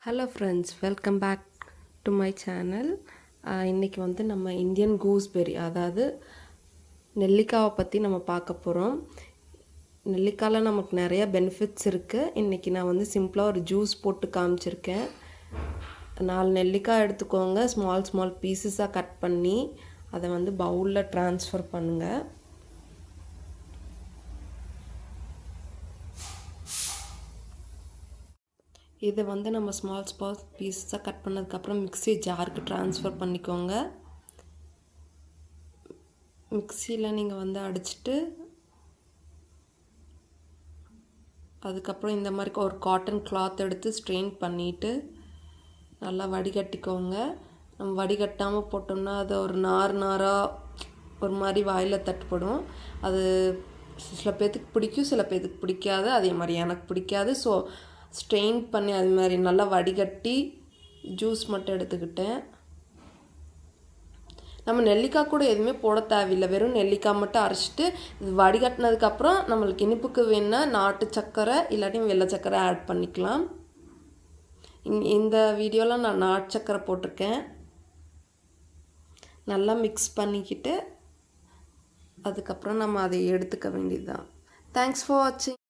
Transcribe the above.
Hello friends, welcome back to my channel. இன்றைக்கி வந்து நம்ம இந்தியன் கூஸ்பெர்ரி, அதாவது நெல்லிக்காவை பற்றி நம்ம பார்க்க போகிறோம். நெல்லிக்காயில் நமக்கு நிறைய பெனிஃபிட்ஸ் இருக்குது. இன்றைக்கி நான் வந்து சிம்பிளாக ஒரு ஜூஸ் போட்டு காமிச்சிருக்கேன். 4 நெல்லிக்காய் எடுத்துக்கோங்க, ஸ்மால் பீசஸாக கட் பண்ணி அதை வந்து பவுலில் ட்ரான்ஸ்ஃபர் பண்ணுங்கள். இதை வந்து நம்ம ஸ்மால் பீஸஸாக கட் பண்ணதுக்கப்புறம் மிக்ஸி ஜாருக்கு ட்ரான்ஸ்ஃபர் பண்ணிக்கோங்க. மிக்ஸியில் நீங்கள் வந்து அடிச்சுட்டு அதுக்கப்புறம் இந்த மாதிரி ஒரு காட்டன் கிளாத் எடுத்து ஸ்ட்ரெயின் பண்ணிவிட்டு நல்லா வடிகட்டிக்கோங்க. நம்ம வடிகட்டாமல் போட்டோம்னா அது ஒரு நாராக ஒரு மாதிரி வாயில் தட்டுப்படும். அது சில பேர்த்துக்கு பிடிக்கும், சில பேர்த்துக்கு பிடிக்காது. அதே மாதிரி எனக்கு பிடிக்காது. ஸோ ஸ்ட்ரெயின் பண்ணி அது மாதிரி நல்லா வடிகட்டி ஜூஸ் மட்டும் எடுத்துக்கிட்டேன். நம்ம நெல்லிக்காய் கூட எதுவுமே போட தேவையில்லை, வெறும் நெல்லிக்காய் மட்டும் அரைச்சிட்டு இது வடிகட்டினதுக்கப்புறம் நம்மளுக்கு இனிப்புக்கு வேணுன்னா நாட்டு சர்க்கரை இல்லாட்டி வெள்ளை சர்க்கரை ஆட் பண்ணிக்கலாம். இந்த வீடியோவில் நான் நாட்டு சர்க்கரை போட்டிருக்கேன். நல்லா மிக்ஸ் பண்ணிக்கிட்டு அதுக்கப்புறம் நம்ம அதை எடுத்துக்க வேண்டியது தான். தேங்க்ஸ் ஃபார் வாட்சிங்.